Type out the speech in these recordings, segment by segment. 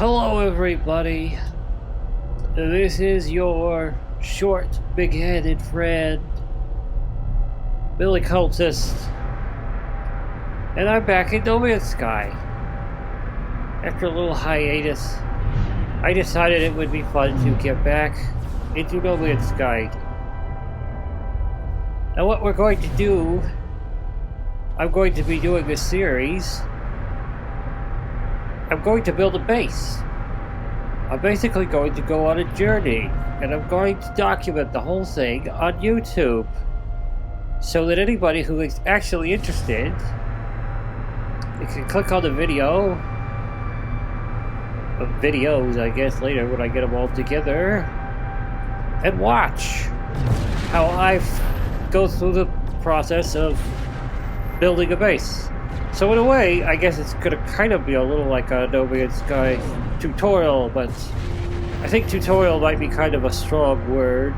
Hello everybody, this is your short, big-headed friend, Billy Cultist, and I'm back in No Man's Sky. After a little hiatus, I decided it would be fun to get back into No Man's Sky. Now what we're going to do, I'm going to be doing a series. I'm going to build a base. I'm basically going to go on a journey, and I'm going to document the whole thing on YouTube, so that anybody who is actually interested, you can click on the video, videos I guess later when I get them all together, and watch how I go through the process of building a base. So in a way, I guess it's gonna kind of be a little like a No Man's Sky tutorial, but I think tutorial might be kind of a strong word,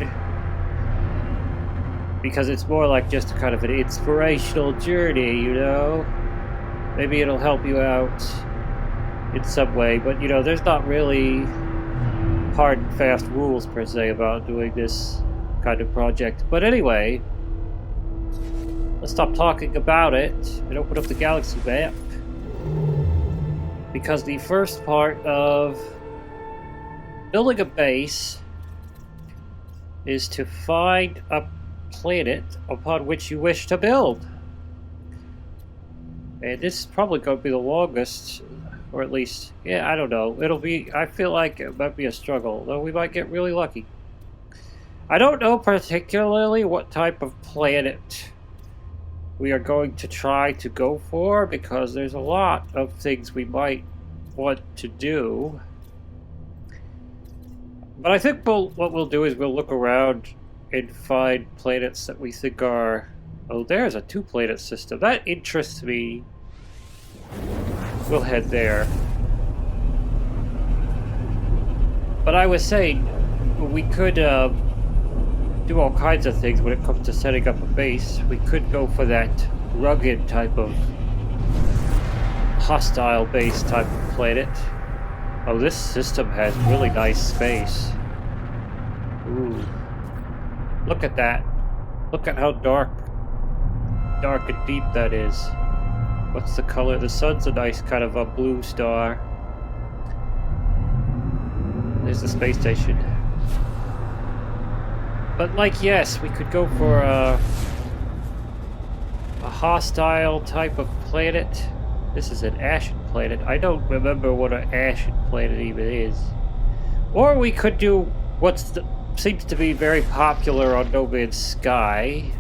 because it's more like just kind of an inspirational journey, you know? Maybe it'll help you out in some way, but you know, there's not really hard and fast rules per se about doing this kind of project. But anyway, let's stop talking about it and open up the galaxy map, because the first part of building a base is to find a planet upon which you wish to build. And this is probably going to be the longest, or at least, yeah, I don't know. It'll be, I feel like it might be a struggle, though we might get really lucky. I don't know particularly what type of planet we are going to try to go for, because there's a lot of things we might want to do. But I think what we'll do is we'll look around and find planets that we think are... Oh, there's a two-planet system. That interests me. We'll head there. But I was saying, we could do all kinds of things when it comes to setting up a base. We could go for that rugged type of hostile base type of planet. Oh, this system has really nice space. Ooh. Look at that. Look at how dark and deep that is. What's the color? The sun's a nice kind of a blue star. There's the space station. But, like, yes, we could go for a hostile type of planet. This is an ashen planet. I don't remember what an ashen planet even is. Or we could do what seems to be very popular on No Man's Sky.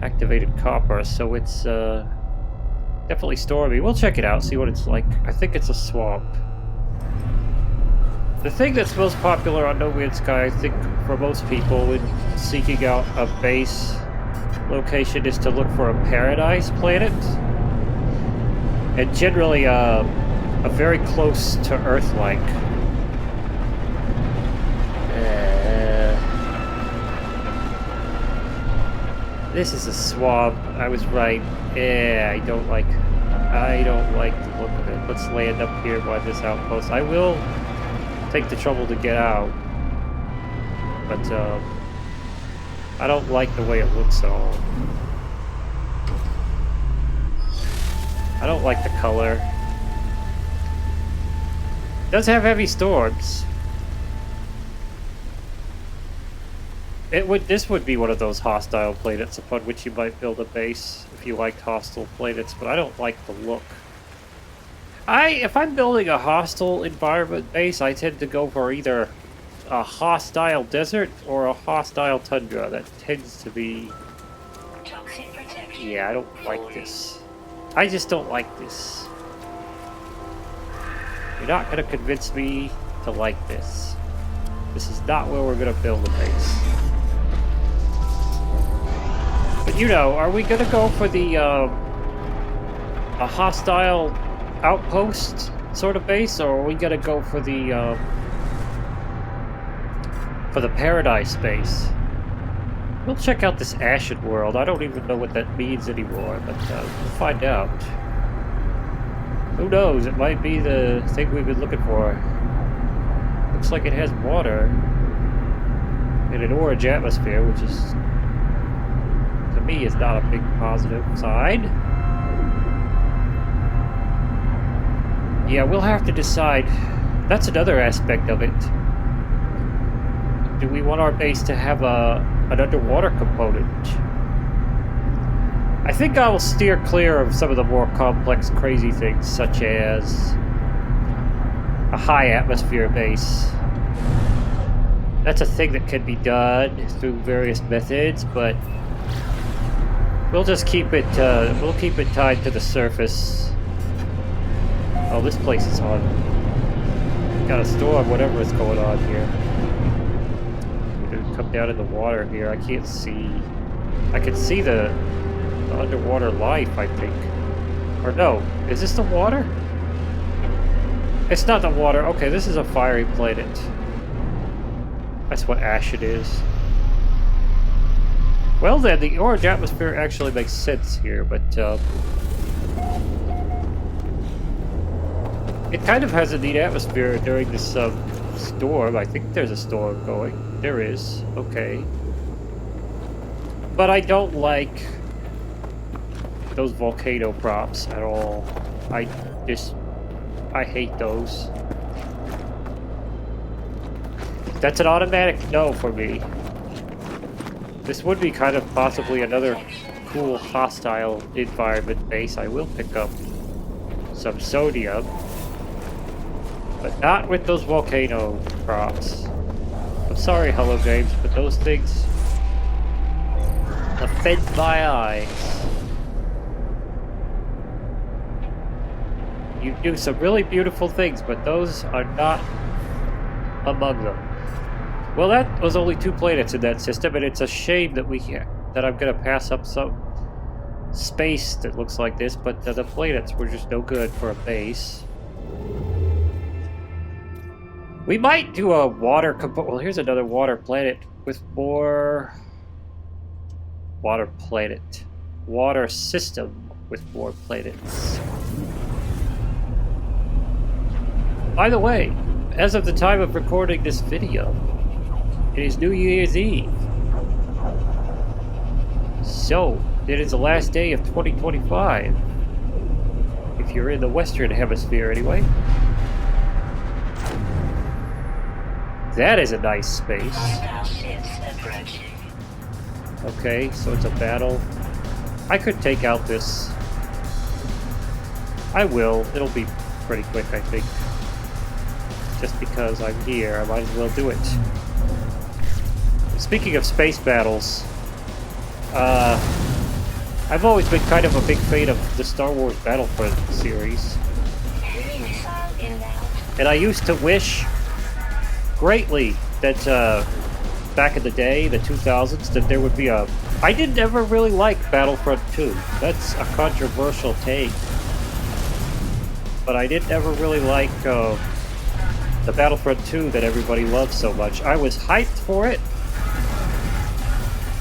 Activated copper, so it's definitely stormy. We'll check it out, see what it's like. I think it's a swamp. The thing that's most popular on No Man's Sky, I think, for most people in seeking out a base location is to look for a paradise planet. And generally, a very close to Earth-like. This is a swamp. I was right. Yeah, I don't like the look of it. Let's land up here by this outpost. I will take the trouble to get out, but I don't like the way it looks at all. I don't like the color. It does have heavy storms. This would be one of those hostile planets upon which you might build a base if you liked hostile planets, but I don't like the look. If I'm building a hostile environment base, I tend to go for either a hostile desert or a hostile tundra. That tends to be... Yeah, I don't like this. I just don't like this. You're not going to convince me to like this. This is not where we're going to build a base. But you know, are we going to go for the a hostile outpost sort of base, or are we gonna go for the paradise base? We'll check out this ashen world. I don't even know what that means anymore, but we'll find out. Who knows? It might be the thing we've been looking for. Looks like it has water in an orange atmosphere, which is, to me, is not a big positive sign. Yeah, we'll have to decide. That's another aspect of it. Do we want our base to have an underwater component? I think I will steer clear of some of the more complex, crazy things, such as a high atmosphere base. That's a thing that can be done through various methods, but we'll just keep it. We'll keep it tied to the surface. Oh, this place is on. Got a storm, whatever is going on here. We're gonna come down in the water here. I can't see. I can see the underwater life, I think. Or no, is this the water? It's not the water. Okay, this is a fiery planet. That's what Ashen is. Well then, the orange atmosphere actually makes sense here, but it kind of has a neat atmosphere during this storm. I think there's a storm going. There is. Okay. But I don't like those volcano props at all. I hate those. That's an automatic no for me. This would be kind of possibly another cool hostile environment base. I will pick up some sodium, but not with those volcano props. I'm sorry, Hello Games, but those things offend my eyes. You do some really beautiful things, but those are not among them. Well, that was only 2 planets in that system, and it's a shame that I'm gonna pass up some space that looks like this, but the planets were just no good for a base. We might do a water component. Well, here's another water planet with more water planet. Water system with more planets. By the way, as of the time of recording this video, it is New Year's Eve. So, it is the last day of 2025. If you're in the Western Hemisphere, anyway. That is a nice space. Okay, so it's a battle. I could take out this. I will. It'll be pretty quick, I think. Just because I'm here, I might as well do it. Speaking of space battles, I've always been kind of a big fan of the Star Wars Battlefront series. And I used to wish greatly that back in the day, the 2000s, that there would be a... I didn't ever really like Battlefront 2. That's a controversial take. But I didn't ever really like the Battlefront 2 that everybody loves so much. I was hyped for it.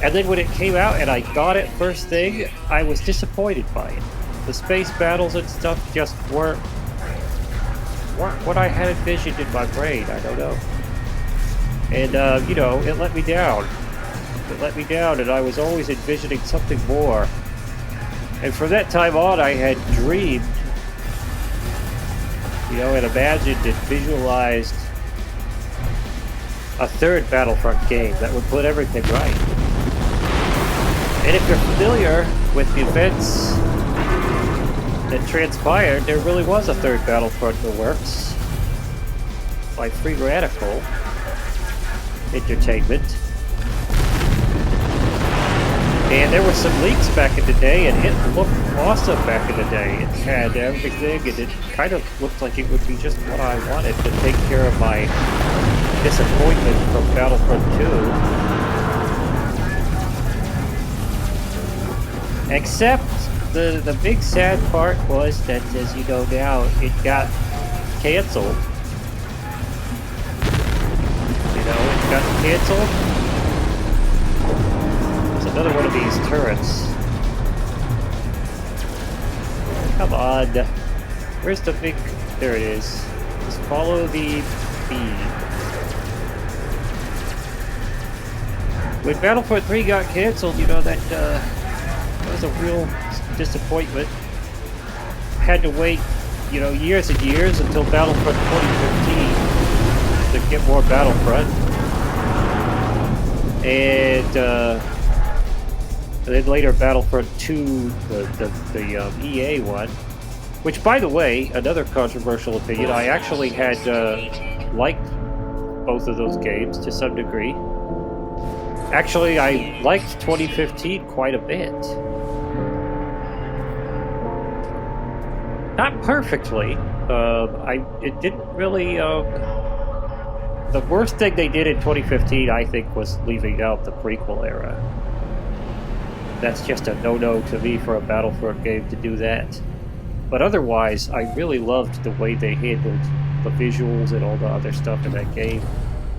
And then when it came out and I got it first thing, I was disappointed by it. The space battles and stuff just weren't what I had envisioned in my brain. I don't know. And, you know, it let me down. It let me down, and I was always envisioning something more. And from that time on, I had dreamed, you know, and imagined and visualized a third Battlefront game that would put everything right. And if you're familiar with the events that transpired, there really was a third Battlefront in the works by Free Radical Entertainment. And there were some leaks back in the day, and it looked awesome back in the day. It had everything, and it kind of looked like it would be just what I wanted to take care of my disappointment from Battlefront 2. Except the big sad part was that, as you know now, it got canceled. You know, it got canceled. Another one of these turrets. Come on. Where's the big... There it is. Just follow the beam. When Battlefront 3 got cancelled, you know, that was a real disappointment. Had to wait, you know, years and years until Battlefront 2015 to get more Battlefront. And then later Battlefront 2, the EA one. Which, by the way, another controversial opinion, I actually had liked both of those games to some degree. Actually, I liked 2015 quite a bit. Not perfectly. It didn't really... the worst thing they did in 2015, I think, was leaving out the prequel era. That's just a no-no to me for a Battlefront game to do that. But otherwise, I really loved the way they handled the visuals and all the other stuff in that game.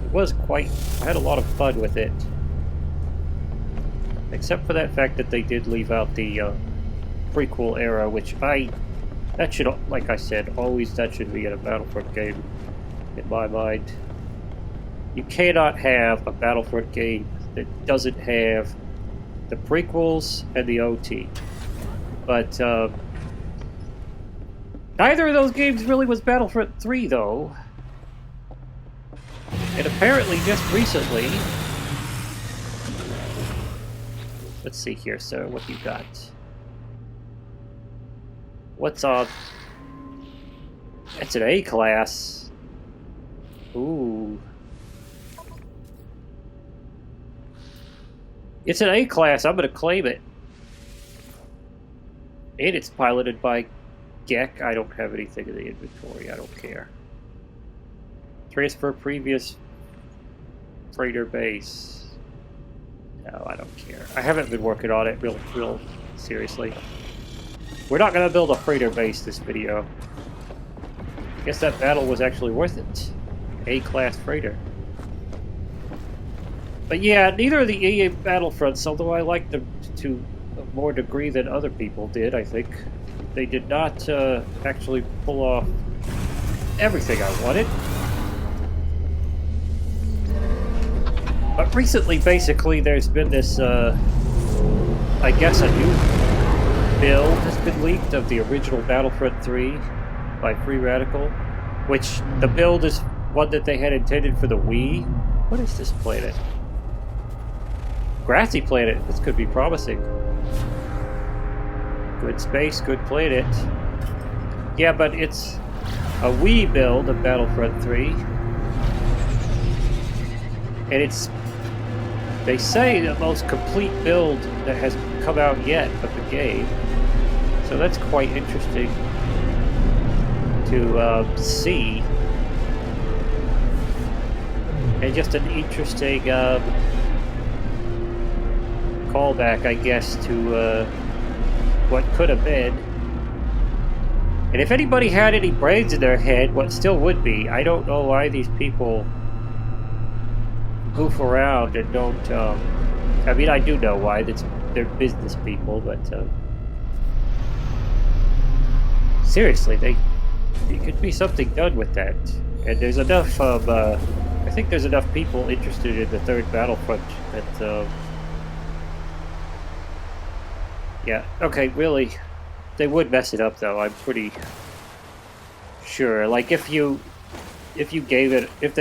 It was quite... I had a lot of fun with it. Except for that fact that they did leave out the prequel era, which that should, like I said, that should be in a Battlefront game, in my mind. You cannot have a Battlefront game that doesn't have the prequels and the OT. But neither of those games really was Battlefront 3, though. And apparently just recently... Let's see here, sir, what you got? What's on? It's an A class. Ooh. It's an A class, I'm gonna claim it. And it's piloted by Gek. I don't have anything in the inventory, I don't care. Transfer previous freighter base. No, I don't care. I haven't been working on it real seriously. We're not gonna build a freighter base this video. Guess that battle was actually worth it. A-class freighter. But yeah, neither of the EA Battlefronts, although I liked them to a more degree than other people did, I think, they did not actually pull off everything I wanted. But recently, basically, there's been this, I guess a new build has been leaked of the original Battlefront 3 by Free Radical, which the build is one that they had intended for the Wii. What is this planet? Grassy planet. This could be promising. Good space, good planet. Yeah, but it's a Wii build of Battlefront 3. And it's, they say, the most complete build that has come out yet of the game. So that's quite interesting to see. And just an interesting callback, I guess, to what could have been. And if anybody had any brains in their head, what still would be, I don't know why these people goof around and don't, I mean, I do know why, they're business people, but, seriously, it could be something done with that. And there's enough of, I think there's enough people interested in the third Battlefront that, yeah, okay, really, they would mess it up, though, I'm pretty sure. Like, if they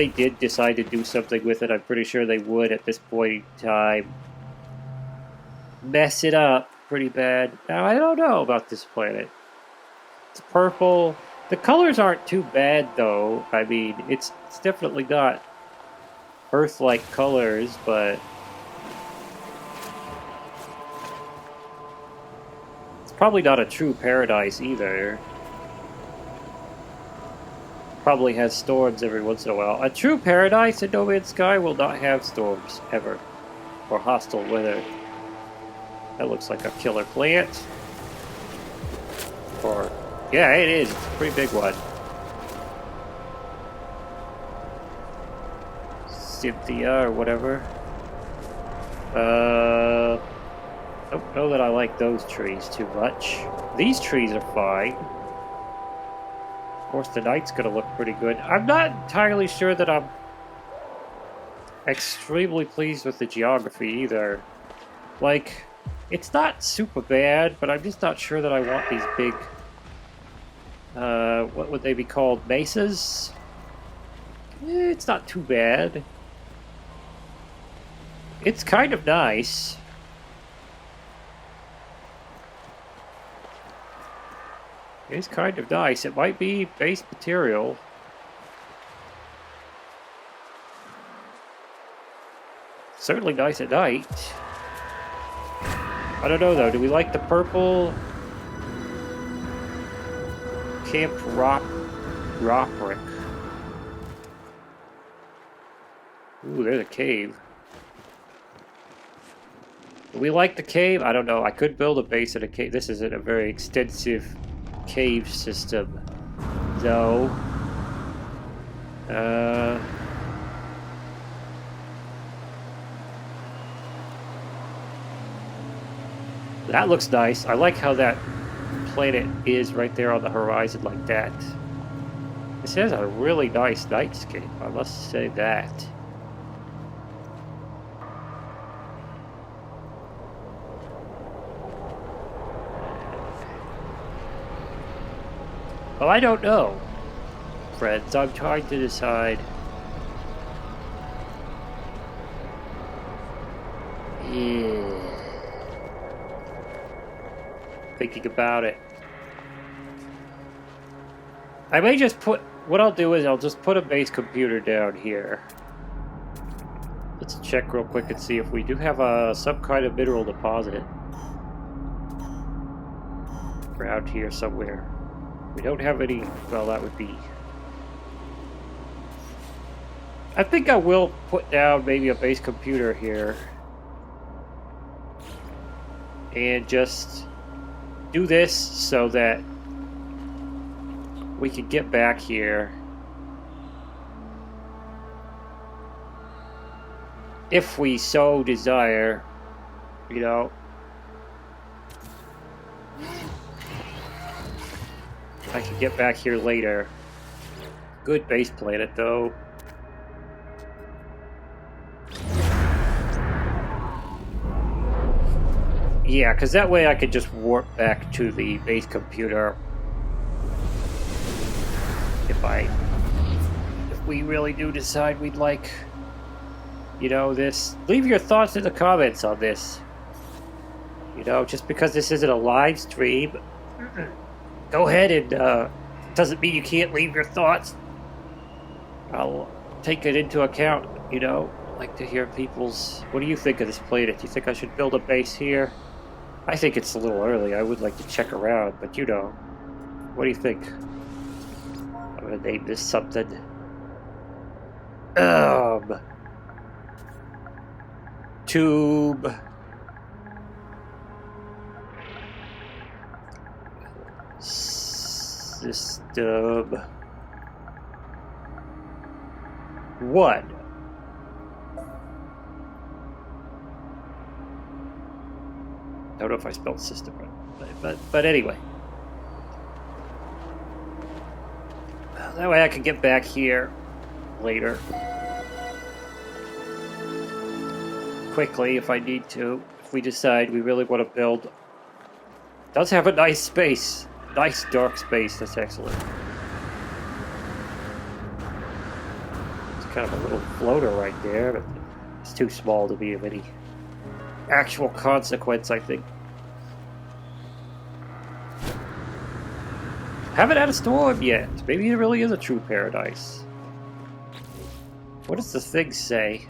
did decide to do something with it, I'm pretty sure they would at this point in time mess it up pretty bad. Now, I don't know about this planet. It's purple. The colors aren't too bad, though. I mean, it's definitely not Earth-like colors, but it's probably not a true paradise either. Probably has storms every once in a while. A true paradise in No Man's Sky will not have storms, ever. Or hostile weather. That looks like a killer plant. Or, yeah, it is. It's a pretty big one. Cynthia, or whatever. Don't know that I like those trees too much. These trees are fine. course, the night's gonna look pretty good. I'm not entirely sure that I'm extremely pleased with the geography either. Like, it's not super bad, but I'm just not sure that I want these big, what would they be called? Mesas? It's not too bad. It's kind of nice. It's kind of nice. It might be base material. Certainly nice at night. I don't know though, do we like the purple? Camp Rock Brick. Ooh, there's a cave. Do we like the cave? I don't know. I could build a base in a cave. This isn't a very extensive cave system, though. That looks nice. I like how that planet is right there on the horizon like that. This has a really nice nightscape, I must say that. Well, I don't know, friends. I'm trying to decide. Yeah. Thinking about it. I may just put... What I'll do is I'll just put a base computer down here. Let's check real quick and see if we do have some kind of mineral deposit around here somewhere. We don't have any... Well, that would be... I think I will put down maybe a base computer here. And just do this so that we can get back here. If we so desire, you know. I can get back here later. Good base planet, though. Yeah, because that way I could just warp back to the base computer. If we really do decide we'd like, you know, this. Leave your thoughts in the comments on this. You know, just because this isn't a live stream, go ahead and, doesn't mean you can't leave your thoughts. I'll take it into account, you know. I'd like to hear people's... What do you think of this planet? Do you think I should build a base here? I think it's a little early. I would like to check around, but you know. What do you think? I'm gonna name this something. Tube. System. One. I don't know if I spelled system right, but anyway. That way I can get back here later. Quickly, if I need to. If we decide we really want to build. It does have a nice space. Nice dark space. That's excellent. It's kind of a little floater right there, but it's too small to be of any actual consequence, I think. Haven't had a storm yet. Maybe it really is a true paradise. What does the thing say?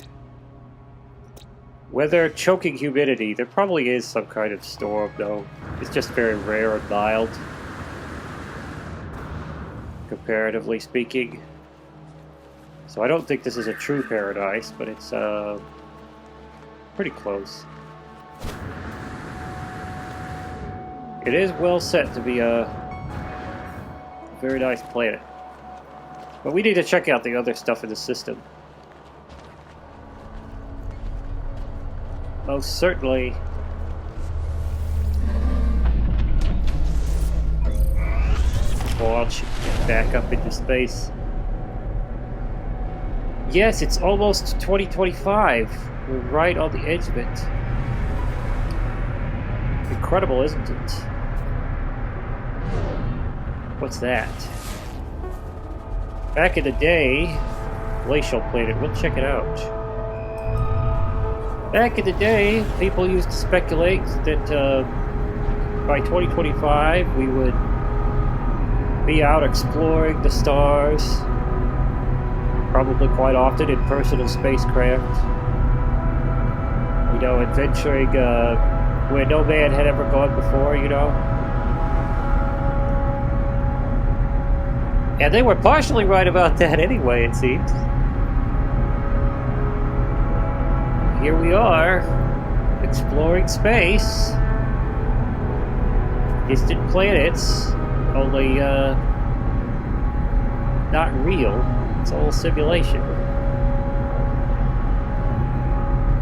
Weather choking humidity. There probably is some kind of storm, though. It's just very rare and mild. Comparatively speaking. So I don't think this is a true paradise, but it's pretty close. It is well set to be a very nice planet. But we need to check out the other stuff in the system. Most certainly. launch back up into space. Yes, it's almost 2025. We're right on the edge of it. Incredible, isn't it? What's that? Back in the day, glacial planet. We'll check it out. Back in the day, people used to speculate that by 2025 we would be out exploring the stars, probably quite often in personal spacecraft. You know, adventuring where no man had ever gone before, you know. And they were partially right about that anyway, it seems. Here we are, exploring space. Distant planets, only not real. It's all simulation.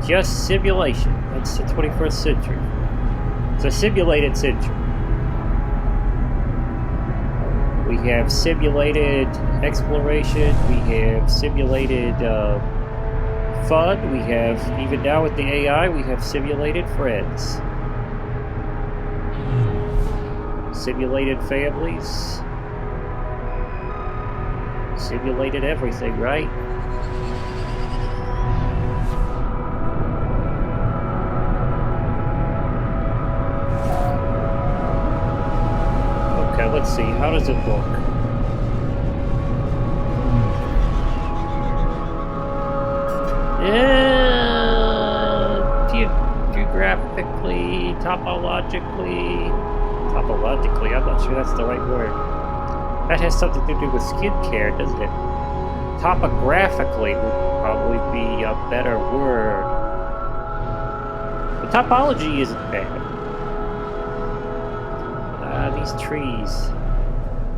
Just simulation. That's the 21st century. It's a simulated century. We have simulated exploration. We have simulated fun. We have, even now with the AI, we have simulated friends. Simulated families. Simulated everything, right? Okay, let's see. How does it look? Geographically, topologically, I'm not sure that's the right word. That has something to do with skincare, doesn't it? Topographically would probably be a better word. The topology isn't bad. These trees.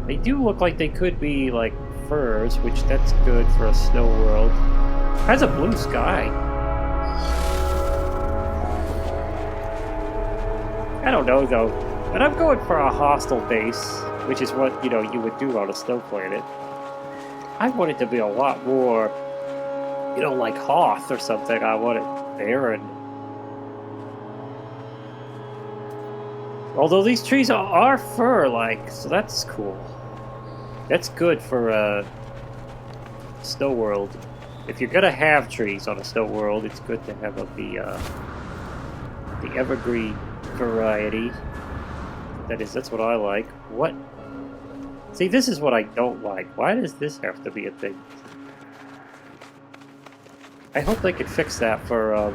They do look like they could be like firs, which that's good for a snow world. It has a blue sky. I don't know though. But I'm going for a hostile base, which is what, you know, you would do on a snow planet. I want it to be a lot more, you know, like Hoth or something. I want it barren. Although these trees are fir-like, so that's cool. That's good for a snow world. If you're gonna have trees on a snow world, it's good to have the evergreen variety. That's what I like. What? See, this is what I don't like. Why does this have to be a thing? I hope they could fix that for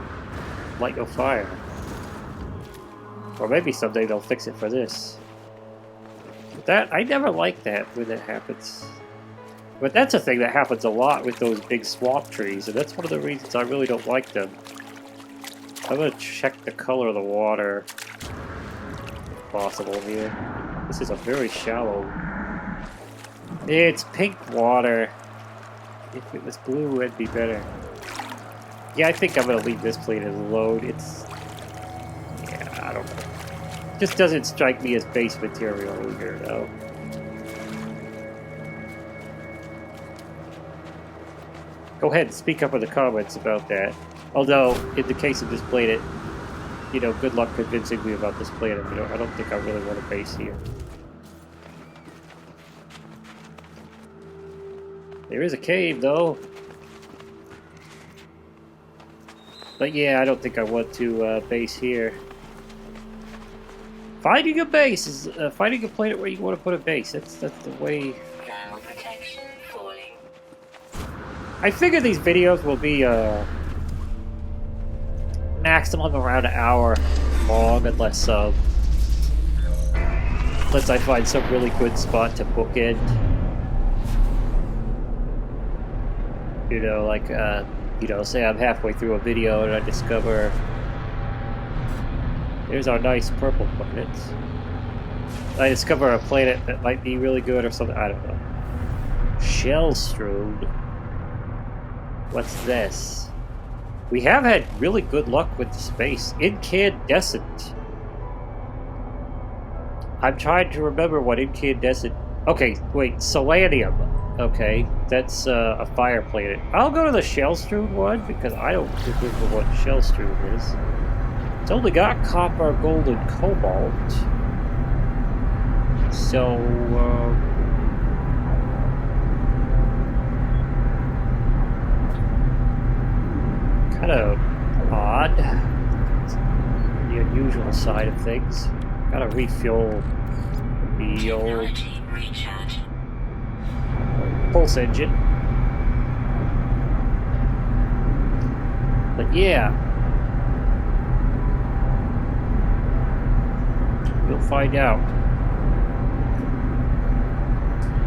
Light No Fire. Or maybe someday they'll fix it for this. But I never like that when that happens. But that's a thing that happens a lot with those big swamp trees, and that's one of the reasons I really don't like them. I'm gonna check the color of the water. Possible here. This is a very shallow. It's pink water. If it was blue, it'd be better. Yeah, I think I'm gonna leave this planet alone. It's, yeah, I don't know. It just doesn't strike me as base material here, though. Go ahead and speak up in the comments about that. Although, in the case of this planet, you know, good luck convincing me about this planet. You know, I don't think I really want a base here. There is a cave, though. But yeah, I don't think I want to base here. Finding a base is finding a planet where you want to put a base. That's the way. I figure these videos will be maximum around an hour long, unless I find some really good spot to bookend. You know, like you know, say I'm halfway through a video and I discover there's our nice purple planet. I discover a planet that might be really good or something. I don't know. Shell strewn. What's this? We have had really good luck with the space. Incandescent. I'm trying to remember what incandescent Okay, wait, Solanium. Okay, that's a fire planet. I'll go to the shell-strewn one because I don't remember what shell-strewn is. It's only got copper, gold, and cobalt. So, kind of odd. It's the unusual side of things. Gotta refuel the old pulse engine. But yeah, we'll find out.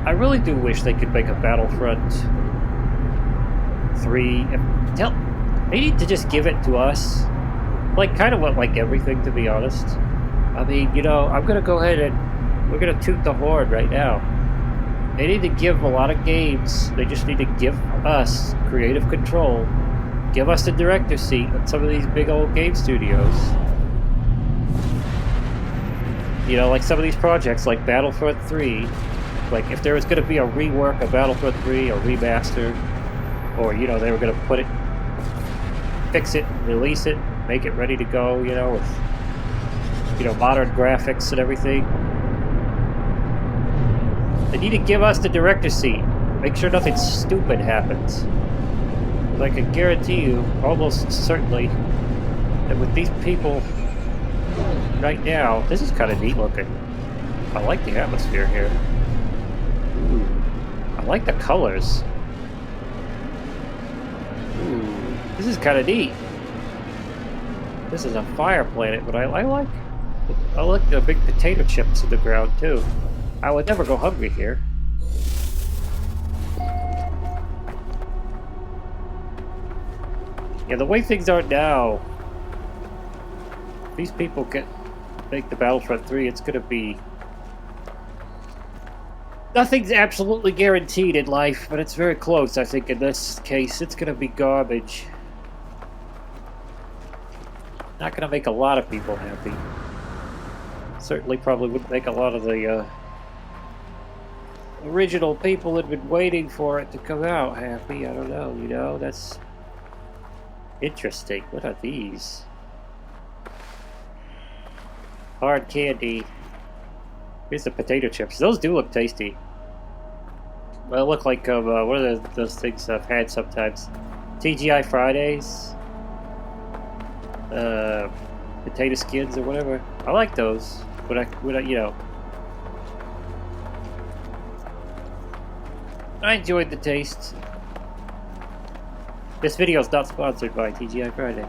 I really do wish they could make a Battlefront 3. They need to just give it to us. Like, kind of what, like everything, to be honest. I mean, you know, I'm gonna go ahead and we're gonna toot the horn right now. They need to give a lot of games. They just need to give us creative control. Give us the director's seat at some of these big old game studios. You know, like some of these projects, like Battlefront 3. Like, if there was going to be a rework of Battlefront 3 or remaster, or, you know, they were going to put it, fix it, release it, make it ready to go, you know, with, you know, modern graphics and everything. They need to give us the director's seat. Make sure nothing stupid happens. Because I can guarantee you, almost certainly, that with these people right now, this is kind of neat looking. I like the atmosphere here. Ooh, I like the colors. Ooh, this is kind of neat. This is a fire planet, but I like the big potato chips in the ground too. I would never go hungry here. Yeah, the way things are now, if these people make the Battlefront 3, it's gonna be... Nothing's absolutely guaranteed in life, but it's very close, I think, in this case. It's gonna be garbage. Not gonna make a lot of people happy. Certainly probably wouldn't make a lot of the original people that have been waiting for it to come out happy. I don't know, you know, that's interesting. What are these? Hard candy. Here's the potato chips. Those do look tasty. Well, look like what are those things I've had sometimes? TGI Fridays, potato skins or whatever. I like those. Would I, you know? I enjoyed the taste. This video is not sponsored by TGI Friday.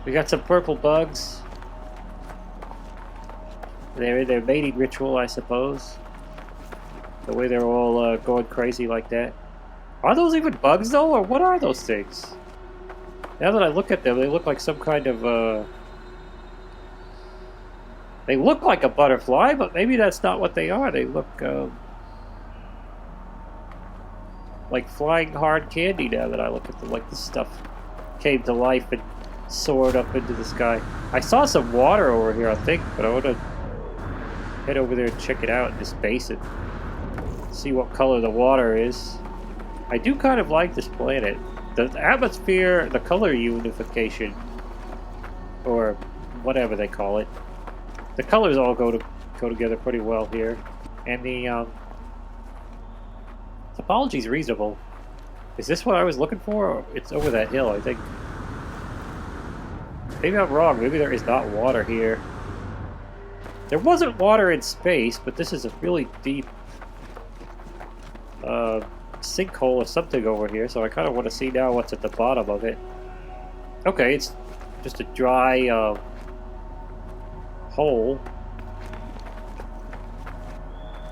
We got some purple bugs. They're in their mating ritual, I suppose. The way they're all going crazy like that. Are those even bugs, though, or what are those things? Now that I look at them, they look like some kind of, They look like a butterfly, but maybe that's not what they are. They look, like flying hard candy now that I look at them. Like this stuff came to life and soared up into the sky. I saw some water over here, I think, but I want to head over there and check it out and just base it. See what color the water is. I do kind of like this planet. The atmosphere, the color unification, or whatever they call it. The colors all go together pretty well here. And the topology's reasonable. Is this what I was looking for? Or it's over that hill, I think. Maybe I'm wrong. Maybe there is not water here. There wasn't water in space, but this is a really deep sinkhole or something over here, so I kind of want to see now what's at the bottom of it. Okay, it's just a dry hole.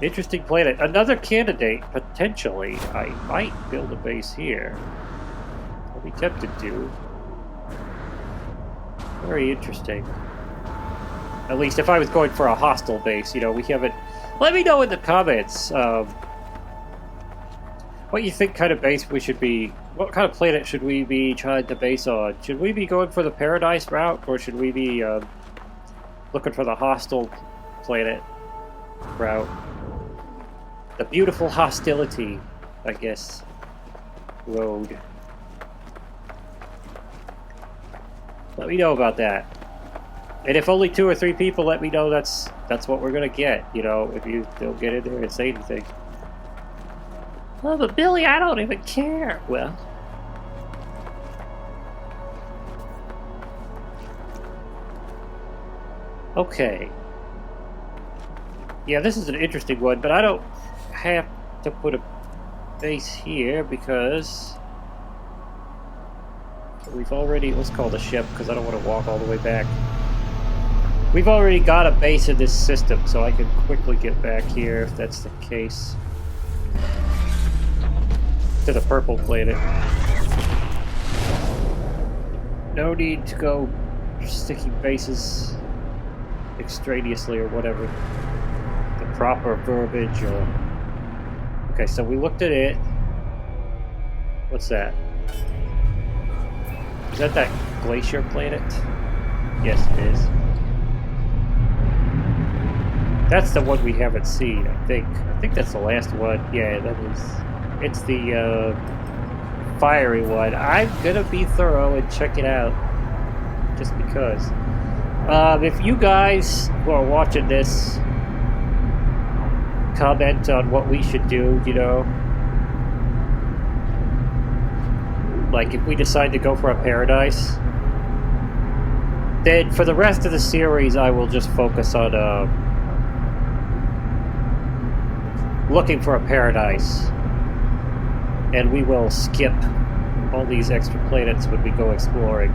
Interesting planet. Another candidate, potentially. I might build a base here. I'll be tempted to. Very interesting. At least if I was going for a hostile base, you know, we haven't... Let me know in the comments what you think kind of base we should be... What kind of planet should we be trying to base on? Should we be going for the Paradise route, or should we be looking for the hostile planet route. The beautiful hostility, I guess, road. Let me know about that. And if only 2 or 3 people let me know, that's what we're gonna get, you know, if you don't get in there and say anything. Oh, but Billy, I don't even care. Well. Okay. Yeah, this is an interesting one, but I don't have to put a base here because we've already, let's call the ship because I don't want to walk all the way back. We've already got a base in this system, so I can quickly get back here if that's the case. To the purple planet. No need to go sticking bases extraneously or whatever. The proper verbiage or... Okay, so we looked at it. What's that? Is that glacier planet? Yes, it is. That's the one we haven't seen, I think. I think that's the last one. Yeah, that is... It's the fiery one. I'm gonna be thorough and check it out. Just because. If you guys who are watching this comment on what we should do, you know, like if we decide to go for a paradise, then for the rest of the series I will just focus on looking for a paradise, and we will skip all these extra planets when we go exploring.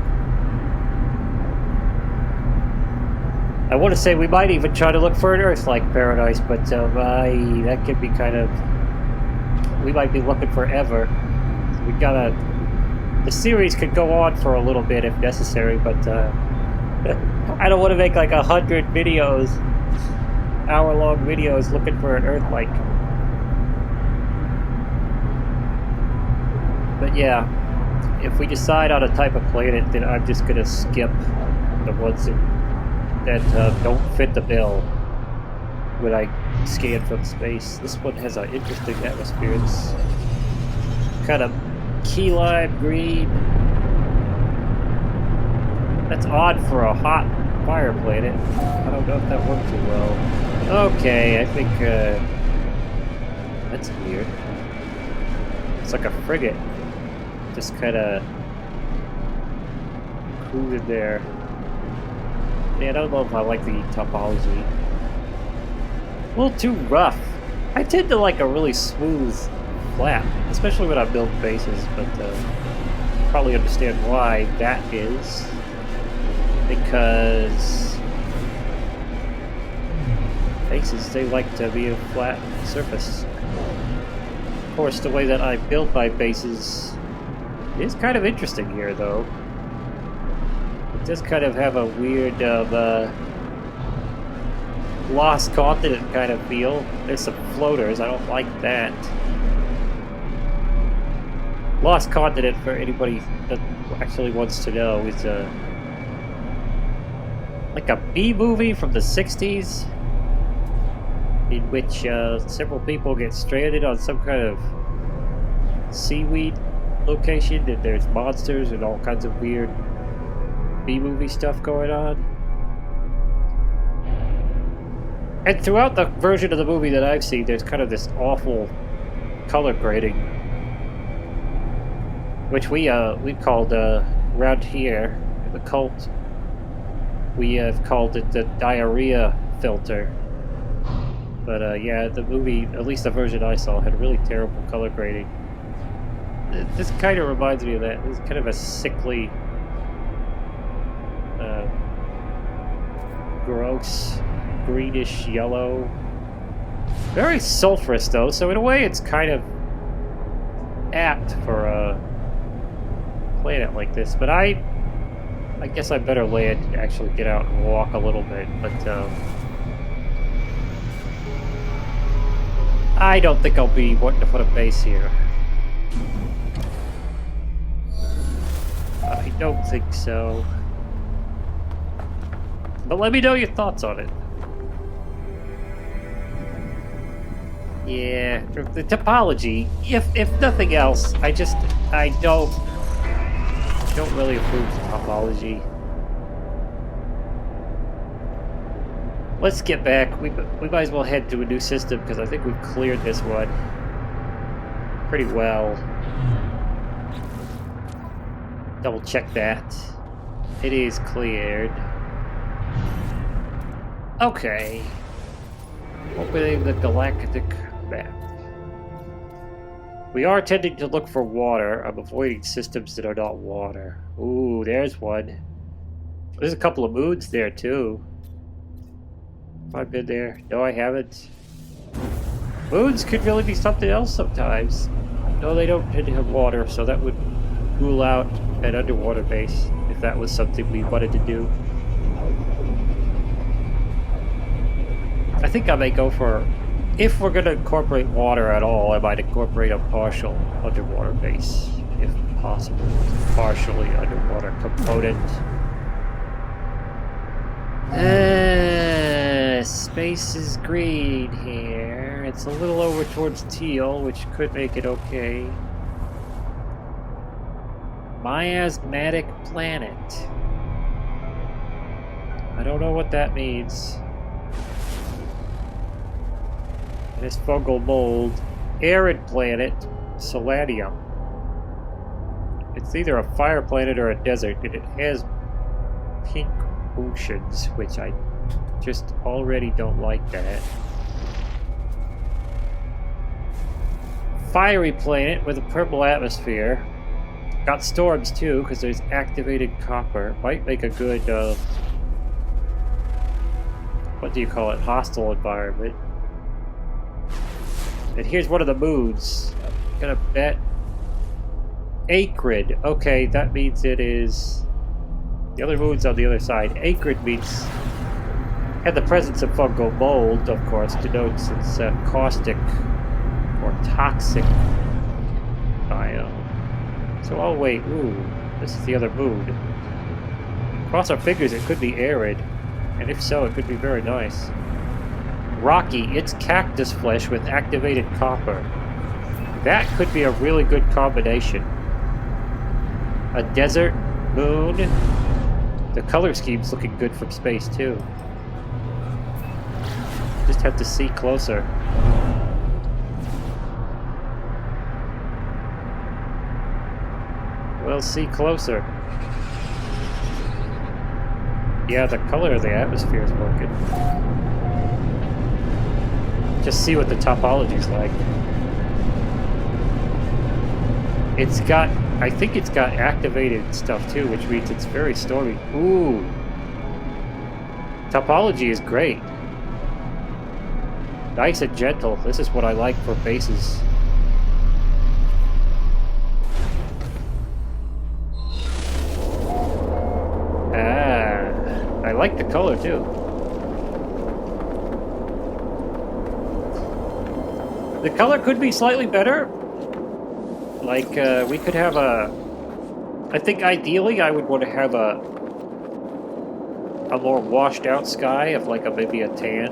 I want to say we might even try to look for an Earth-like paradise, but that could be kind of... We might be looking forever. So we gotta... The series could go on for a little bit if necessary, but I don't want to make like 100 videos, hour-long videos looking for an Earth-like. But yeah, if we decide on a type of planet, then I'm just gonna skip the ones that don't fit the bill when I scan from space. This one has an interesting atmosphere. It's kind of key lime green. That's odd for a hot fire planet. I don't know if that worked too well. Okay, I think that's weird. It's like a frigate. Just kind of cruising there. Yeah, I don't know if I like the topology. A little too rough. I tend to like a really smooth flat, especially when I build bases, but probably understand why that is. Because bases, they like to be a flat surface. Of course, the way that I build my bases is kind of interesting here, though. It does kind of have a weird lost continent kind of feel. There's some floaters. I don't like that. Lost Continent, for anybody that actually wants to know, is like a B-movie from the 60s in which several people get stranded on some kind of seaweed location, and there's monsters and all kinds of weird B-movie stuff going on. And throughout the version of the movie that I've seen, there's kind of this awful color grading, which we called around here in the cult, we have called it the diarrhea filter. But yeah, the movie, at least the version I saw, had really terrible color grading. This kind of reminds me of that. It's kind of a sickly, gross, greenish yellow. Very sulfurous though, so in a way it's kind of apt for a planet like this. But I guess I better land and actually get out and walk a little bit. But I don't think I'll be wanting to put a base here. I don't think so. But let me know your thoughts on it. Yeah, the topology, if nothing else, I don't really approve the topology. Let's get back. We might as well head to a new system because I think we've cleared this one pretty well. Double check that. It is cleared. Okay. Opening the galactic map. We are tending to look for water. I'm avoiding systems that are not water. Ooh, there's one. There's a couple of moons there too. Have I been there? No, I haven't. Moons could really be something else sometimes. No, they don't tend to have water, so that would rule out an underwater base if that was something we wanted to do. I think I may go for, if we're going to incorporate water at all, I might incorporate a partial underwater base, if possible. Partially underwater component. Space is green here. It's a little over towards teal, which could make it okay. Miasmatic planet. I don't know what that means. And it's fungal mold. Arid planet, Solanium. It's either a fire planet or a desert, and it has pink oceans, which I just already don't like that. Fiery planet with a purple atmosphere. Got storms too, because there's activated copper. Might make a good, what do you call it? Hostile environment. And here's one of the moons. I'm gonna bet. Acrid. Okay, that means it is. The other moon's on the other side. Acrid means. Had the presence of fungal mold, of course, denotes its caustic or toxic biome. So I'll wait. Ooh, this is the other moon. Cross our fingers, it could be arid. And if so, it could be very nice. Rocky, it's cactus flesh with activated copper. That could be a really good combination. A desert moon. The color scheme's looking good from space too. Just have to see closer. We'll see closer. Yeah, the color of the atmosphere is working. Just see what the topology's like. It's got, I think it's got activated stuff too, which means it's very stormy. Ooh. Topology is great. Nice and gentle. This is what I like for bases. I like the color too. The color could be slightly better. Like, we could have a... I think ideally I would want to have a more washed out sky of like maybe a tan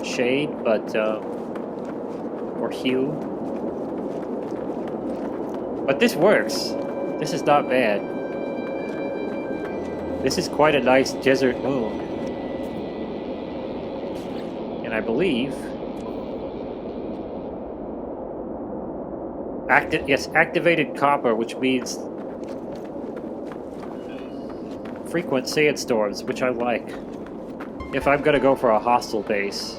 shade, but, or hue. But this works. This is not bad. This is quite a nice desert moon. And I believe... Yes, activated copper, which means frequent sandstorms, which I like. If I'm gonna go for a hostile base.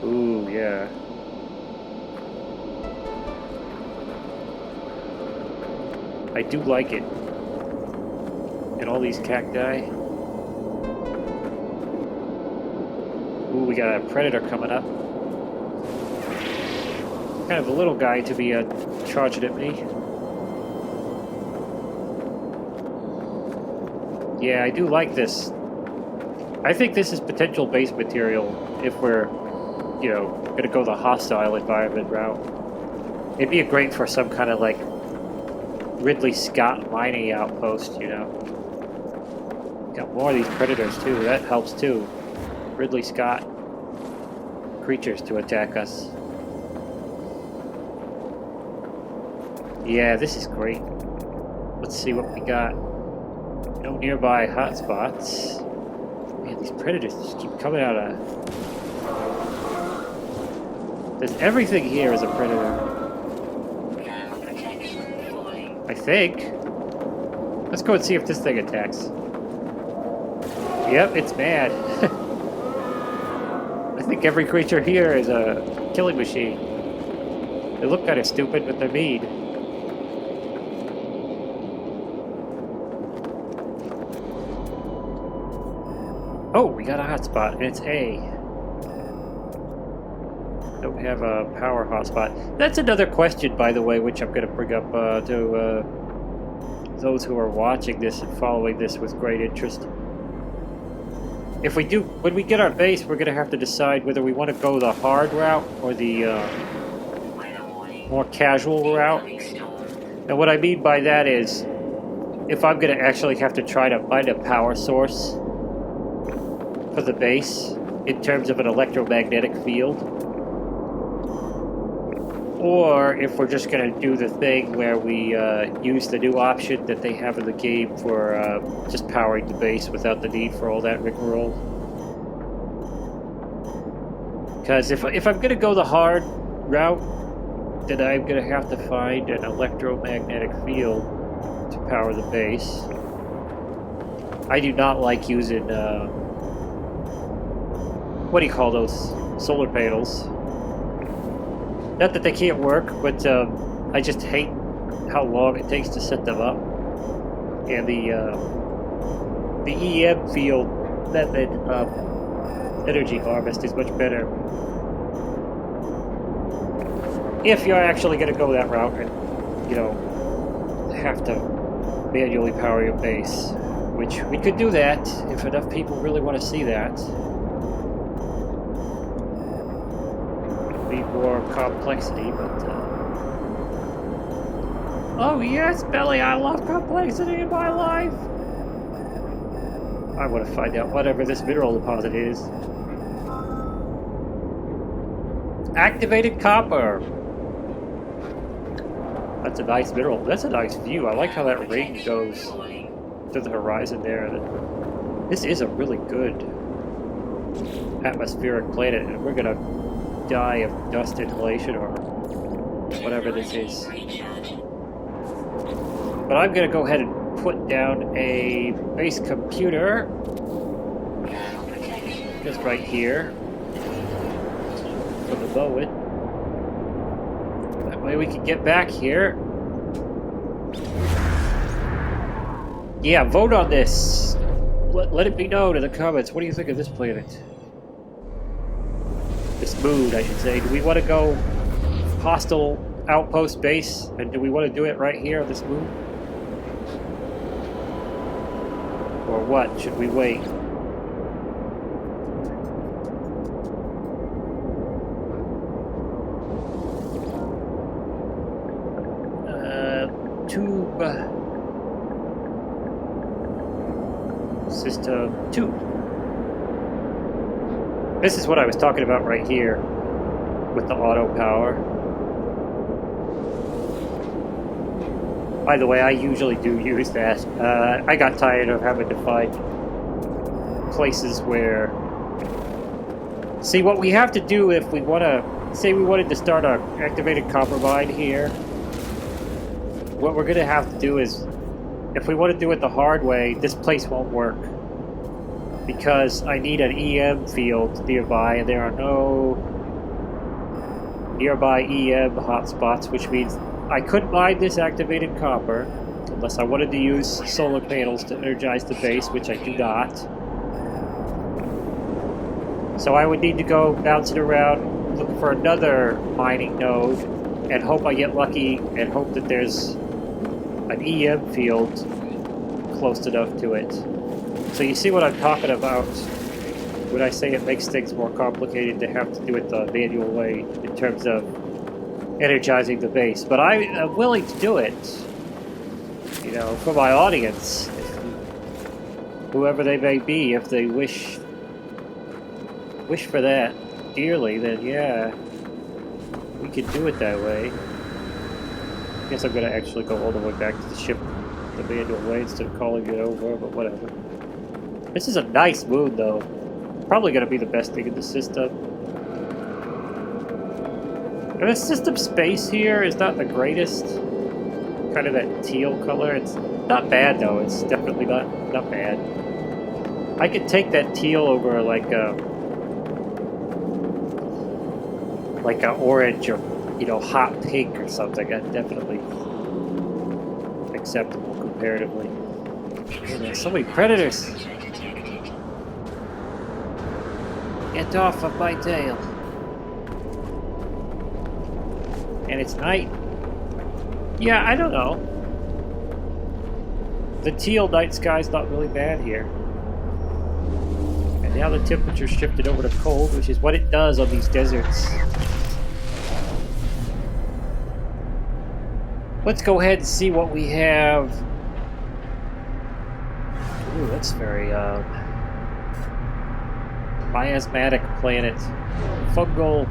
Ooh, yeah. I do like it. And all these cacti. Ooh, we got a predator coming up. Kind of a little guy to be charging at me. Yeah, I do like this. I think this is potential base material if we're, you know, gonna go the hostile environment route. It'd be great for some kind of like Ridley Scott mining outpost, you know. Got more of these predators too, that helps too. Ridley Scott creatures to attack us. Yeah, this is great. Let's see what we got. No nearby hotspots. Man, these predators just keep coming out of... There's everything here is a predator. I think. Let's go and see if this thing attacks. Yep, it's mad. I think every creature here is a killing machine. They look kind of stupid, but they're mean. Oh, we got a hotspot, and it's A. Don't have a power hotspot. That's another question, by the way, which I'm going to bring up to those who are watching this and following this with great interest. If we do, when we get our base, we're going to have to decide whether we want to go the hard route or the more casual route. And what I mean by that is, if I'm going to actually have to try to find a power source for the base in terms of an electromagnetic field, or if we're just going to do the thing where we use the new option that they have in the game for just powering the base without the need for all that rigmarole. Because if I'm going to go the hard route, then I'm going to have to find an electromagnetic field to power the base. I do not like using, what do you call those? Solar panels. Not that they can't work, but I just hate how long it takes to set them up. And the EM field method of energy harvest is much better. If you're actually going to go that route and, you know, have to manually power your base. Which we could do that if enough people really want to see that. More complexity, but oh yes, Billy, I love complexity in my life. I want to find out whatever this mineral deposit is. Activated copper. That's a nice mineral. That's a nice view. I like how that ring goes to the horizon there. This is a really good atmospheric planet, and we're gonna die of dust inhalation or whatever this is. But I'm going to go ahead and put down a base computer just right here for the moment. That way we can get back here. Yeah, vote on this. Let it be known in the comments. What do you think of this planet? This mood, I should say. Do we want to go hostile outpost base? And do we want to do it right here on this moon? Or what? Should we wait? Tube System 2. This is what I was talking about right here with the auto power. By the way, I usually do use that. I got tired of having to find places where... See, what we have to do if we want to... Say we wanted to start our activated copper mine here. What we're going to have to do is... If we want to do it the hard way, this place won't work. Because I need an EM field nearby, and there are no nearby EM hotspots, which means I couldn't mine this activated copper unless I wanted to use solar panels to energize the base, which I do not. So I would need to go bouncing around, look for another mining node, and hope I get lucky, and hope that there's an EM field close enough to it. So you see what I'm talking about when I say it makes things more complicated to have to do it the manual way in terms of energizing the base. But I am willing to do it, you know, for my audience, whoever they may be, if they wish wish for that dearly, then yeah, we could do it that way. I guess I'm gonna actually go all the way back to the ship the manual way instead of calling it over, but whatever. This is a nice moon, though. Probably gonna be the best thing in the system. And the system space here is not the greatest. Kind of that teal color. It's not bad, though. It's definitely not bad. I could take that teal over like a orange or, you know, hot pink or something. That's definitely acceptable comparatively. Man, there's so many predators. Get off of my tail. And it's night. Yeah, I don't know. The teal night sky's not really bad here. And now the temperature's shifted over to cold, which is what it does on these deserts. Let's go ahead and see what we have. Ooh, that's very, miasmatic planet. Fungal.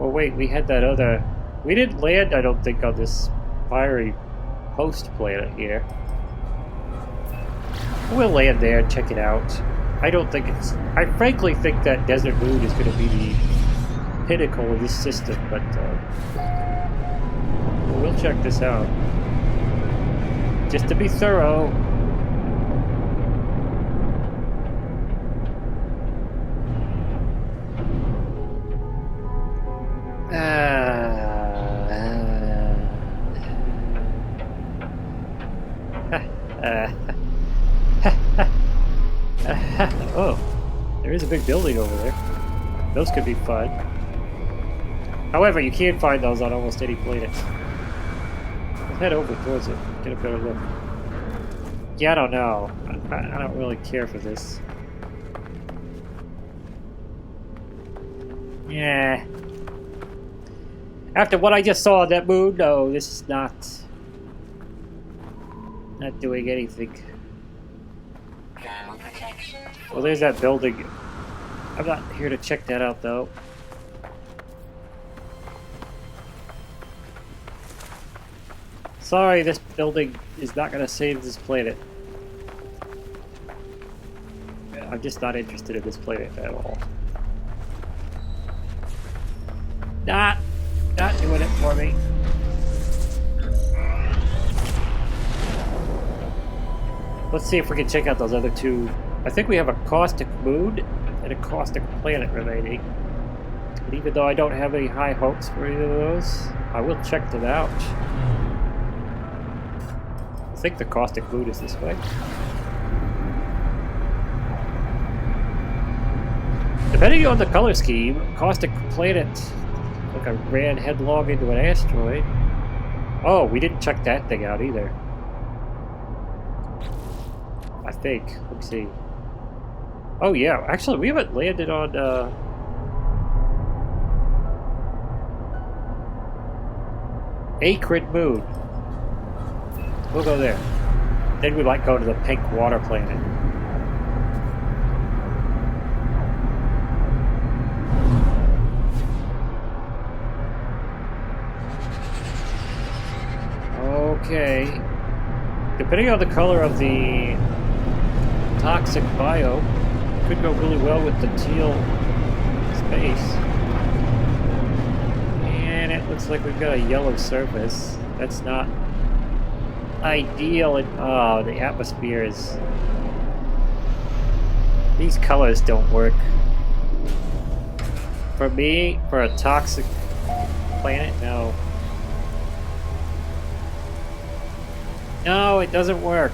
Oh wait, we had that other... We didn't land, I don't think, on this fiery host planet here. We'll land there and check it out. I don't think it's... I frankly think that desert moon is going to be the pinnacle of this system, but we'll check this out. Just to be thorough. Oh, there is a big building over there. Those could be fun. However, you can't find those on almost any planet. Let's head over towards it, get a better look. Yeah, I don't know. I don't really care for this. Yeah. After what I just saw on that moon, no, this is not doing anything. Well, there's that building. I'm not here to check that out, though. Sorry, this building is not going to save this planet. I'm just not interested in this planet at all. Not doing it for me. Let's see if we can check out those other two. I think we have a caustic moon and a caustic planet remaining. But even though I don't have any high hopes for either of those, I will check them out. I think the caustic moon is this way. Depending on the color scheme, caustic planet like I ran headlong into an asteroid. Oh, we didn't check that thing out either. I think. Let's see. Oh yeah, actually we haven't landed on Acrid Moon. We'll go there. Then we might go to the pink water planet. Okay. Depending on the color of the toxic bio, could go really well with the teal space. And it looks like we've got a yellow surface. That's not ideal. Oh, the atmosphere is... These colors don't work. For me, for a toxic planet, no. No, it doesn't work.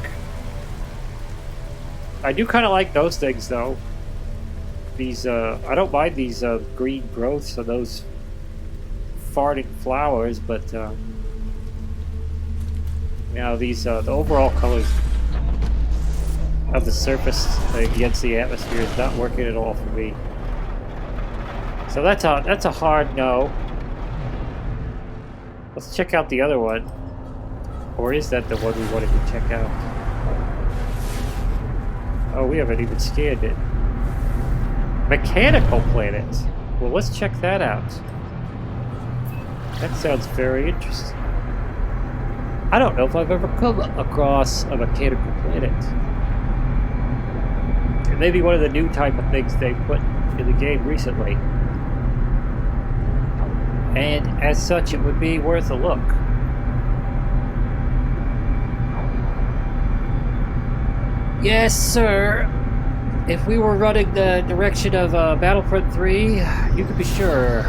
I do kind of like those things, though. These, I don't mind these green growths of those farting flowers, but, you know, these, the overall colors of the surface against the atmosphere is not working at all for me. So that's a hard no. Let's check out the other one. Or is that the one we wanted to check out? Oh, we haven't even scanned it. Mechanical planet. Well, let's check that out. That sounds very interesting. I don't know if I've ever come across a mechanical planet. It may be one of the new type of things they put in the game recently. And as such, it would be worth a look. Yes, sir. If we were running the direction of Battlefront 3, you could be sure.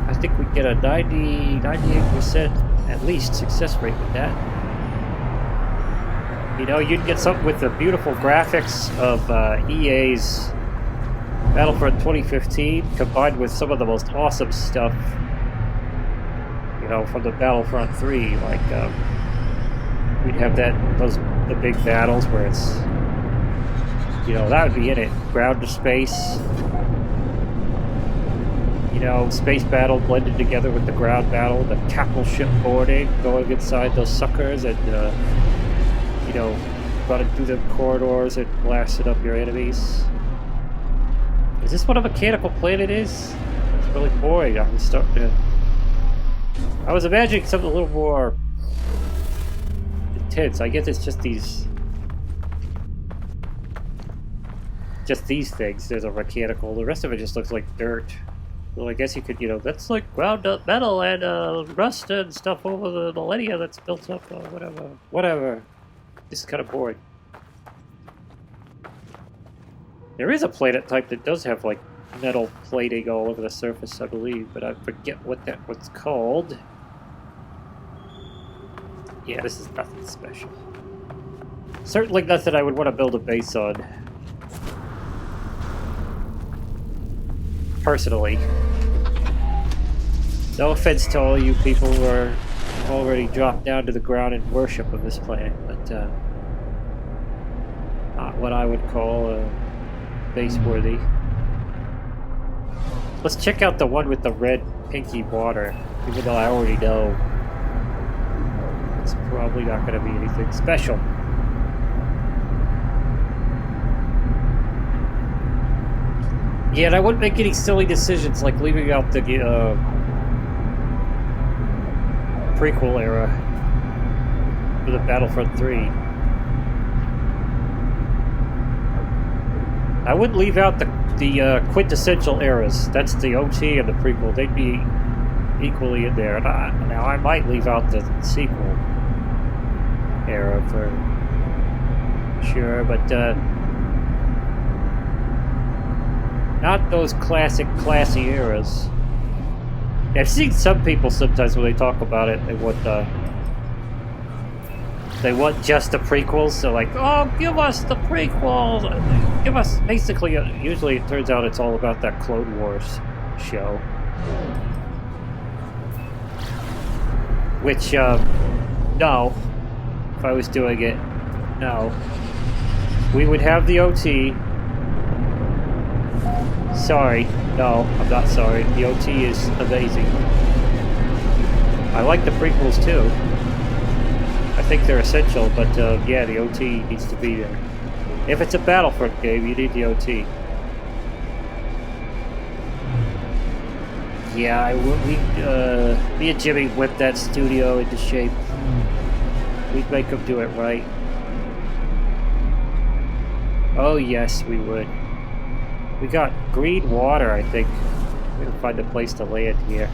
I think we'd get a 98% at least success rate with that. You know, you'd get something with the beautiful graphics of EA's Battlefront 2015 combined with some of the most awesome stuff, you know, from the Battlefront 3. Like, we'd have the big battles where it's, you know, that would be in it. Ground to space. You know, space battle blended together with the ground battle, the capital ship boarding, going inside those suckers and, you know, running through the corridors and blasting up your enemies. Is this what a mechanical planet is? It's really boring. I was imagining something a little more intense. I guess it's just these things. There's a mechanical. The rest of it just looks like dirt. Well, I guess you could, you know, that's like ground up metal and rust and stuff over the millennia that's built up or whatever. Whatever. This is kind of boring. There is a planet type that does have, like, metal plating all over the surface, I believe, but I forget what that was called. Yeah, this is nothing special. Certainly nothing I would want to build a base on. Personally. No offense to all you people who are already dropped down to the ground in worship of this planet, but not what I would call base-worthy. Let's check out the one with the red, pinky water, even though I already know it's probably not going to be anything special. Yeah, and I wouldn't make any silly decisions like leaving out the prequel era for the Battlefront 3. I wouldn't leave out the quintessential eras. That's the OT and the prequel. They'd be equally in there. And now I might leave out the sequel era for sure, but not those classic, classy eras. I've seen some people sometimes when they talk about it, they want just the prequels. So like, oh, give us the prequels. Give us, basically, usually it turns out it's all about that Clone Wars show. Which, no. If I was doing it, no. We would have the OT. Sorry. No, I'm not sorry. The OT is amazing. I like the prequels too. I think they're essential, but yeah, the OT needs to be there. If it's a Battlefront game, you need the OT. Yeah, me and Jimmy whipped that studio into shape. We'd make them do it right. Oh yes, we would. We got green water, I think. We'll find a place to land here.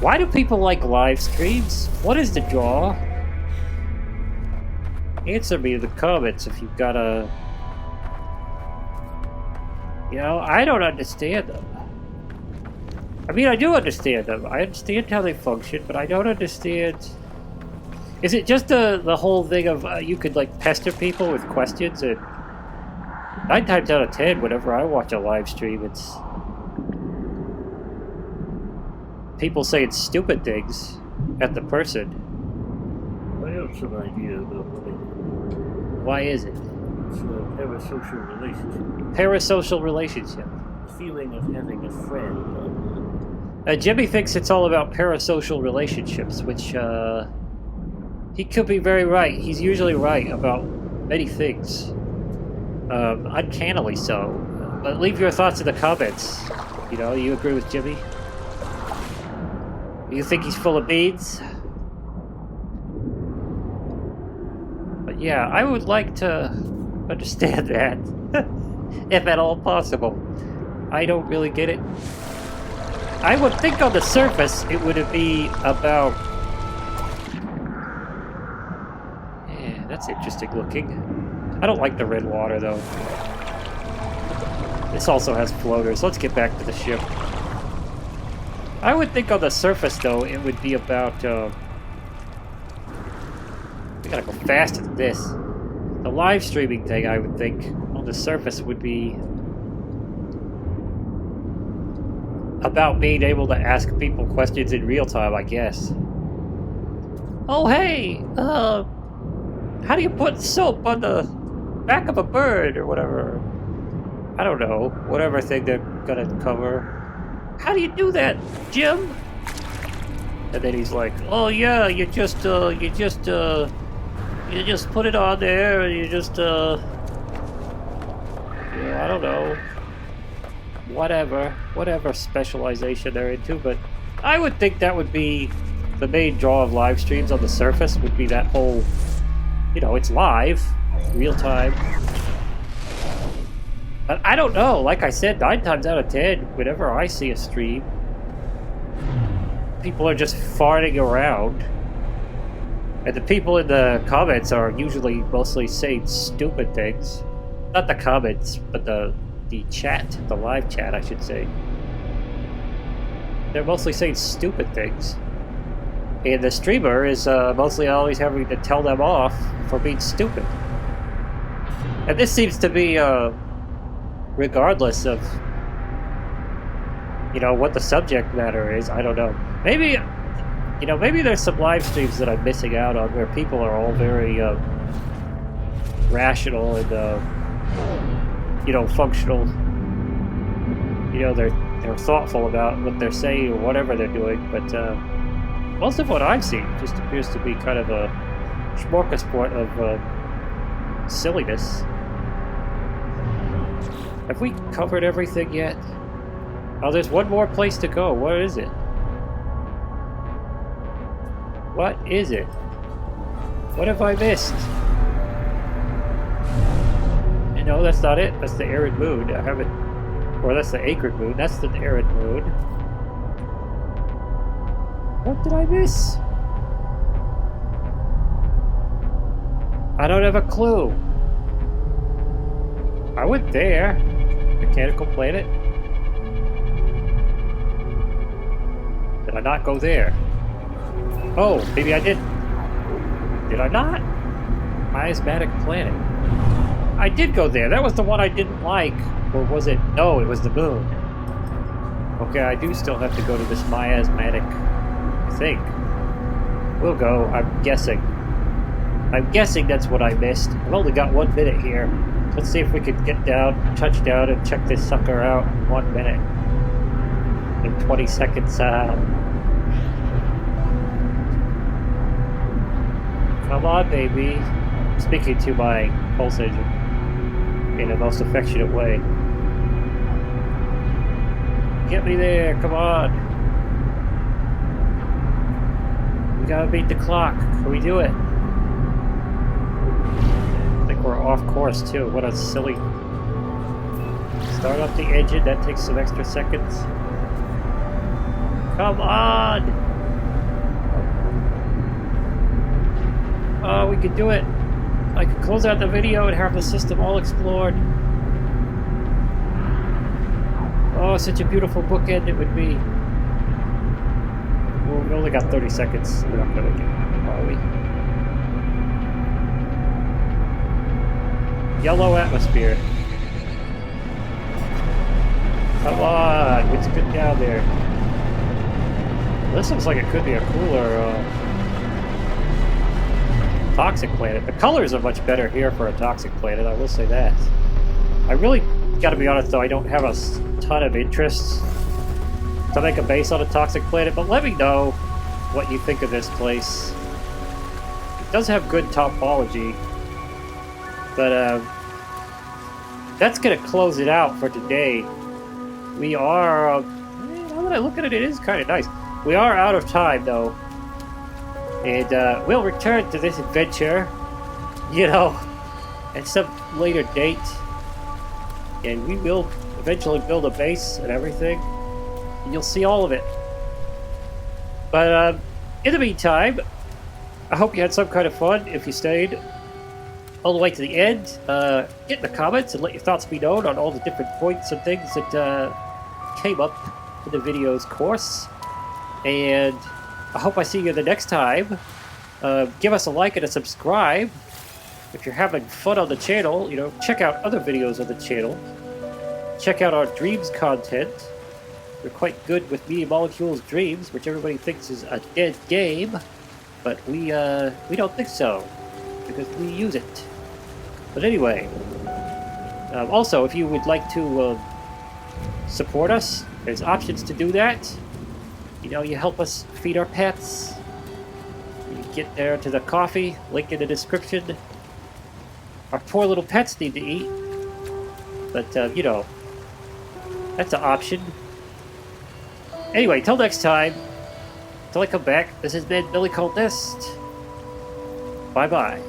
Why do people like live streams? What is the draw? Answer me in the comments if you've got a... You know, I don't understand them. I mean, I do understand them. I understand how they function, but I don't understand... Is it just the whole thing of you could, like, pester people with questions? And 9 times out of 10, whenever I watch a live stream, it's... people saying stupid things at the person. I have some idea about it. Why is it? It's a parasocial relationship. Parasocial relationship. The feeling of having a friend. Jimmy thinks it's all about parasocial relationships, which, He could be very right. He's usually right about many things. Uncannily so. But leave your thoughts in the comments. You know, you agree with Jimmy? You think he's full of beans? But yeah, I would like to understand that. If at all possible. I don't really get it. I would think on the surface it would be about... Yeah, that's interesting looking. I don't like the red water though. This also has floaters. Let's get back to the ship. I would think on the surface though it would be about... We gotta go faster than this. The live streaming thing, I would think, on the surface would be about being able to ask people questions in real time, I guess. Oh, hey! How do you put soap on the back of a bird or whatever? I don't know. Whatever thing they're gonna cover. How do you do that, Jim? And then he's like, oh yeah, you just put it on there and you just, I don't know. Whatever specialization they're into, but I would think that would be the main draw of live streams on the surface, would be that whole, it's live, real time. But I don't know, like I said, 9 times out of 10, whenever I see a stream, people are just farting around. And the people in the comments are usually mostly saying stupid things. Not the comments, but the chat, the live chat, I should say. They're mostly saying stupid things. And the streamer is mostly always having to tell them off for being stupid. And this seems to be, regardless of, what the subject matter is, I don't know. Maybe... maybe there's some live streams that I'm missing out on where people are all very rational and, functional. They're thoughtful about what they're saying or whatever they're doing. But most of what I've seen just appears to be kind of a smorgasbord of silliness. Have we covered everything yet? Oh, there's one more place to go. What is it? What is it? What have I missed? No, that's not it. That's the arid moon. I haven't... Or that's the acrid moon. That's the arid moon. What did I miss? I don't have a clue. I went there. Mechanical planet. Did I not go there? Oh, maybe I did. Did I not? Miasmatic planet. I did go there. That was the one I didn't like. Or was it? No, it was the moon. Okay, I do still have to go to this miasmatic thing. We'll go. I'm guessing. I'm guessing that's what I missed. I've only got 1 minute here. Let's see if we can get down, touch down, and check this sucker out in 1 minute. In 20 seconds. Come on, baby. Speaking to my pulse engine in the most affectionate way. Get me there, come on. We gotta beat the clock. Can we do it? I think we're off course too. What a silly... Start up the engine, that takes some extra seconds. Come on! Oh, we could do it. I could close out the video and have the system all explored. Oh, such a beautiful bookend it would be. Well, we only got 30 seconds. We're not gonna get it, are we? Yellow atmosphere. Come on, it's good down there. This looks like it could be a cooler, toxic planet. The colors are much better here for a toxic planet, I will say that. I really gotta be honest though, I don't have a ton of interest to make a base on a toxic planet, but let me know what you think of this place. does have good topology, but that's gonna close it out for today. We are, now that I look at it, it is kind of nice. We are out of time though, and we'll return to this adventure, you know, at some later date, and we will eventually build a base and everything, and you'll see all of it. But in the meantime, I hope you had some kind of fun. If you stayed all the way to the end, get in the comments and let your thoughts be known on all the different points and things that came up in the video's course. And I hope I see you the next time. Give us a like and a subscribe. If you're having fun on the channel, you know, check out other videos on the channel. Check out our Dreams content. We're quite good with Media Molecule's Dreams, which everybody thinks is a dead game, but we don't think so, because we use it. But anyway, also, if you would like to support us, there's options to do that. You know, you help us feed our pets. You get there to the coffee, link in the description. Our poor little pets need to eat, but you know, that's an option. Anyway, till next time, till I come back, this has been Billy Coltist. Bye-bye.